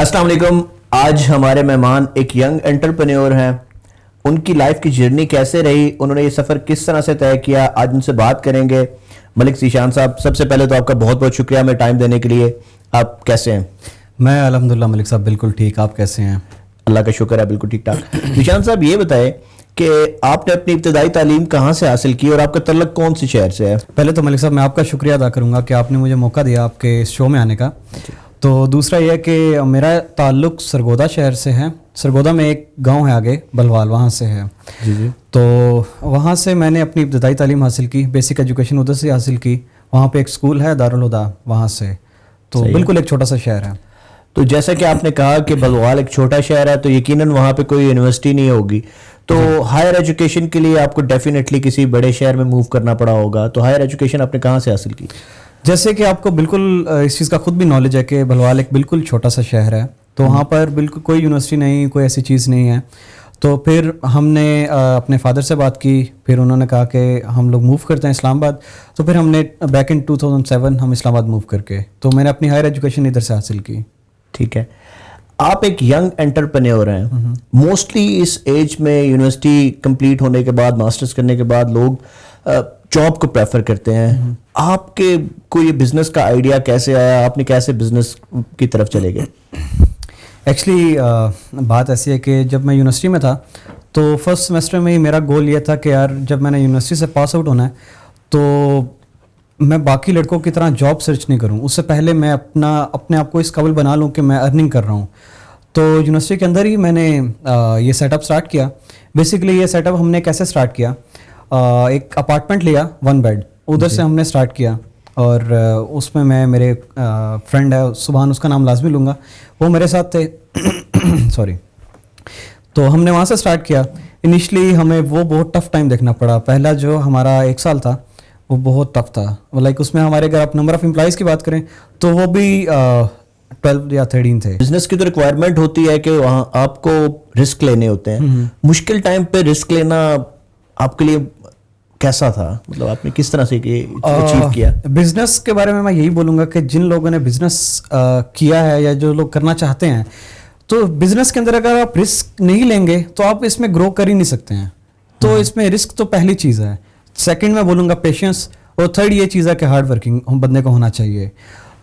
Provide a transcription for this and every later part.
السلام علیکم. آج ہمارے مہمان ایک ینگ انٹرپرینیور ہیں. ان کی لائف کی جرنی کیسے رہی, انہوں نے یہ سفر کس طرح سے طے کیا, آج ان سے بات کریں گے. ملک ذیشان صاحب, سب سے پہلے تو آپ کا بہت بہت شکریہ ہمیں ٹائم دینے کے لیے. آپ کیسے ہیں؟ میں الحمدللہ ملک صاحب بالکل ٹھیک. آپ کیسے ہیں؟ اللہ کا شکر ہے, بالکل ٹھیک ٹھاک. ذیشان صاحب یہ بتائیں کہ آپ نے اپنی ابتدائی تعلیم کہاں سے حاصل کی اور آپ کا تعلق کون سی شہر سے ہے؟ پہلے تو ملک صاحب میں آپ کا شکریہ ادا کروں گا کہ آپ نے مجھے موقع دیا آپ کے اس شو میں آنے کا. تو دوسرا یہ ہے کہ میرا تعلق سرگودا شہر سے ہے. سرگودا میں ایک گاؤں ہے آگے بلوال, وہاں سے ہے. جی. تو وہاں سے میں نے اپنی ابتدائی تعلیم حاصل کی, بیسک ایجوکیشن ادھر سے حاصل کی. وہاں پہ ایک اسکول ہے دارالہدا, وہاں سے. تو بالکل ایک چھوٹا سا شہر ہے. تو جیسا کہ آپ نے کہا کہ بلوال ایک چھوٹا شہر ہے, تو یقیناً وہاں پہ کوئی یونیورسٹی نہیں ہوگی. تو ہائر ایجوکیشن کے لیے آپ کو ڈیفینیٹلی کسی بڑے شہر میں موو کرنا پڑا ہوگا. تو ہائر ایجوکیشن آپ نے کہاں سے حاصل کی؟ جیسے کہ آپ کو بالکل اس چیز کا خود بھی نالج ہے کہ بلوال ایک بالکل چھوٹا سا شہر ہے. تو وہاں پر بالکل کوئی یونیورسٹی نہیں, کوئی ایسی چیز نہیں ہے. تو پھر ہم نے اپنے فادر سے بات کی, پھر انہوں نے کہا کہ ہم لوگ موو کرتے ہیں اسلام آباد. تو پھر ہم نے بیک ان 2007 ہم اسلام آباد موو کر کے, تو میں نے اپنی ہائر ایجوکیشن ادھر سے حاصل کی. ٹھیک ہے. آپ ایک ینگ انٹرپرینیور ہیں. موسٹلی اس ایج میں یونیورسٹی کمپلیٹ ہونے کے بعد, ماسٹرز کرنے کے بعد لوگ جاب کو پریفر کرتے ہیں. آپ کے کو یہ بزنس کا آئیڈیا کیسے آیا, آپ نے کیسے بزنس کی طرف چلے گئے؟ ایکچولی بات ایسی ہے کہ جب میں یونیورسٹی میں تھا تو فرسٹ سیمسٹر میں ہی میرا گول یہ تھا کہ یار جب میں نے یونیورسٹی سے پاس آؤٹ ہونا ہے تو میں باقی لڑکوں کی طرح جاب سرچ نہیں کروں, اس سے پہلے میں اپنے آپ کو اس قابل بنا لوں کہ میں ارننگ کر رہا ہوں. تو یونیورسٹی کے اندر ہی میں نے یہ سیٹ اپ اسٹارٹ کیا. بیسکلی یہ سیٹ اپ ہم نے کیسے اسٹارٹ کیا, ایک اپارٹمنٹ لیا 1 بیڈ, ادھر سے ہم نے اسٹارٹ کیا. اور اس میں میرے فرینڈ ہے سبحان, اس کا نام لازمی لوں گا, وہ میرے ساتھ تھے. سوری. تو ہم نے وہاں سے اسٹارٹ کیا. انیشلی ہمیں وہ بہت ٹف ٹائم دیکھنا پڑا. پہلا جو ہمارا 1 سال تھا وہ بہت ٹف تھا. لائک اس میں ہمارے اگر آپ نمبر آف امپلائیز کی بات کریں تو وہ بھی 12 یا 13 تھے. بزنس کی تو ریکوائرمنٹ ہوتی ہے کہ وہاں آپ کو رسک لینے ہوتے ہیں. مشکل ٹائم پہ رسک لینا آپ کے لیے کیسا تھا, مطلب آپ نے کس طرح سے اچیو کیا؟ بزنس کے بارے میں یہی بولوں گا کہ جن لوگوں نے بزنس کیا ہے یا جو لوگ کرنا چاہتے ہیں, تو بزنس کے اندر اگر آپ رسک نہیں لیں گے تو آپ اس میں گرو کر ہی نہیں سکتے ہیں. تو اس میں رسک تو پہلی چیز ہے. سیکنڈ میں بولوں گا پیشنس, اور تھرڈ یہ چیز ہے کہ ہارڈ ورکنگ بندے کو ہونا چاہیے.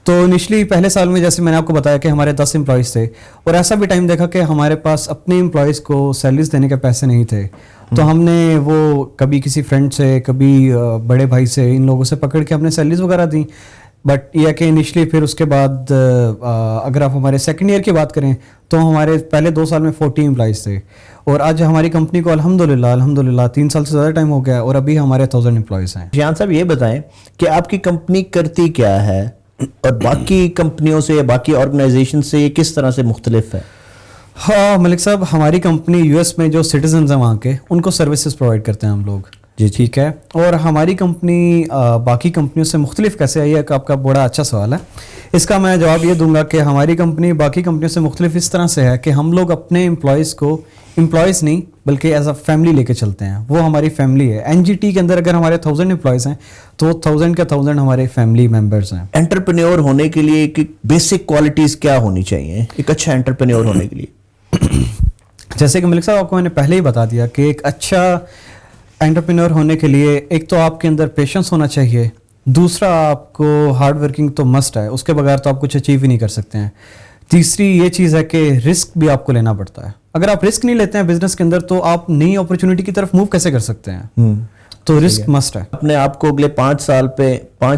تو انیشلی پہلے سال میں جیسے میں نے آپ کو بتایا کہ ہمارے 10 امپلائیز تھے, اور ایسا بھی ٹائم دیکھا کہ ہمارے پاس اپنے امپلائیز کو سیلریز دینے کے پیسے نہیں تھے. تو ہم نے وہ کبھی کسی فرینڈ سے, کبھی بڑے بھائی سے, ان لوگوں سے پکڑ کے ہم نے سیلریز وغیرہ دیں. بٹ یہ کہ انیشلی پھر اس کے بعد اگر آپ ہمارے سیکنڈ ایئر کی بات کریں تو ہمارے پہلے 2 سال میں 40 امپلائیز تھے, اور آج ہماری کمپنی کو الحمدللہ 3 سال سے زیادہ ٹائم ہو گیا, اور ابھی ہمارے 1000 امپلائیز ہیں. ذیشان صاحب یہ بتائیں کہ آپ کی کمپنی کرتی کیا ہے اور باقی کمپنیوں سے یا باقی آرگنائزیشن سے یہ کس طرح سے مختلف ہے؟ ہاں ملک صاحب, ہماری کمپنی یو ایس میں جو سٹیزنز ہیں وہاں کے, ان کو سروسز پرووائڈ کرتے ہیں ہم لوگ. جی ٹھیک ہے. اور ہماری کمپنی باقی کمپنیوں سے مختلف کیسے ہے, یہ آپ کا بڑا اچھا سوال ہے. اس کا میں جواب یہ دوں گا کہ ہماری کمپنی باقی کمپنیوں سے مختلف اس طرح سے ہے کہ ہم لوگ اپنے امپلائیز کو امپلائیز نہیں بلکہ ایز اے فیملی لے کے چلتے ہیں. وہ ہماری فیملی ہے. این جی ٹی کے اندر اگر ہمارے 1000 امپلائیز ہیں تو 1000 کے 1000 ہمارے فیملی ممبرز ہیں. انٹرپرینیور ہونے کے لیے بیسک کوالٹیز کیا ہونی چاہیے ایک اچھا انٹرپرینیور ہونے کے لیے؟ جیسے کہ ملک صاحب آپ کو میں نے پہلے ہی بتا دیا کہ ایک اچھا انٹرپرینور ہونے کے لیے ایک تو آپ کے اندر پیشنس ہونا چاہیے, دوسرا آپ کو ہارڈ ورکنگ تو مسٹ ہے, اس کے بغیر تو آپ کچھ اچیو ہی نہیں کر سکتے ہیں. تیسری یہ چیز ہے کہ رسک بھی آپ کو لینا پڑتا ہے. اگر آپ رسک نہیں لیتے ہیں بزنس کے اندر تو آپ نئی اپرچونٹی کی طرف موو کیسے کر سکتے ہیں؟ تو رسک مسٹ ہے. اپنے آپ کو اگلے 5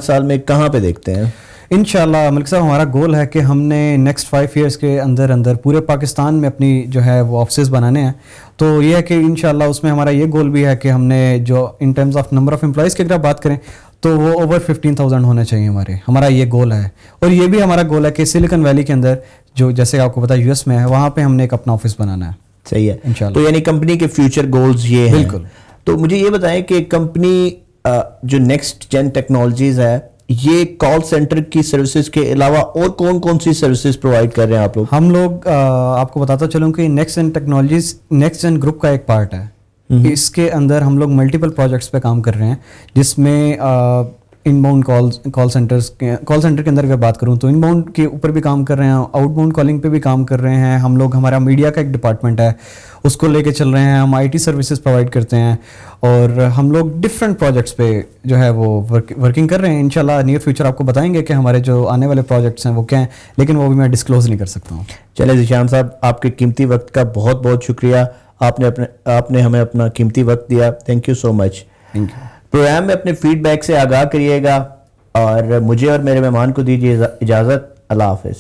سال میں کہاں پہ دیکھتے ہیں؟ انشاءاللہ ملک صاحب ہمارا گول ہے کہ ہم نے نیکسٹ 5 ایئرس کے اندر پورے پاکستان میں اپنی جو ہے وہ آفسز بنانے ہیں. تو یہ ہے کہ انشاءاللہ اس میں ہمارا یہ گول بھی ہے کہ ہم نے جو in terms of number of employees کی اگر بات کریں تو وہ اوور 15,000 ہونے چاہیے ہمارا یہ گول ہے. اور یہ بھی ہمارا گول ہے کہ سلیکن ویلی کے اندر جو جیسے آپ کو پتا یو ایس میں ہے, وہاں پہ ہم نے ایک اپنا آفس بنانا ہے. صحیح ہے انشاءاللہ. تو یعنی کمپنی کے فیوچر گولز یہ ہیں. بالکل. تو مجھے یہ بتائیں کہ کمپنی جو نیکسٹ جن ٹیکنالوجیز ہے, یہ کال سینٹر کی سروسز کے علاوہ اور کون سی سروسز پرووائڈ کر رہے ہیں آپ لوگ؟ ہم لوگ آپ کو بتاتا چلوں کہ نیکسٹ جن ٹیکنالوجیز نیکسٹ جن گروپ کا ایک پارٹ ہے. اس کے اندر ہم لوگ ملٹیپل پروجیکٹس پہ کام کر رہے ہیں, جس میں ان باؤنڈ کال سینٹر کے اندر اگر بات کروں تو ان باؤنڈ کے اوپر بھی کام کر رہے ہیں, آؤٹ باؤنڈ کالنگ پہ بھی کام کر رہے ہیں ہم لوگ. ہمارا میڈیا کا ایک ڈپارٹمنٹ ہے, اس کو لے کے چل رہے ہیں. ہم آئی ٹی سروسز پرووائڈ کرتے ہیں اور ہم لوگ ڈفرینٹ پروجیکٹس پہ جو ہے وہ ورکنگ کر رہے ہیں. انشاءاللہ نیئر فیوچر آپ کو بتائیں گے کہ ہمارے جو آنے والے پروجیکٹس ہیں وہ کیا ہیں, لیکن وہ بھی میں ڈسکلوز نہیں کر سکتا ہوں. چلے ذیشان صاحب, آپ کے قیمتی وقت کا بہت بہت شکریہ. آپ نے ہمیں اپنا قیمتی وقت دیا. Thank you so much. Thank you. Programme میں اپنے فیڈ بیک سے آگاہ کریے گا اور مجھے اور میرے مہمان کو دیجیے اجازت. اللہ حافظ.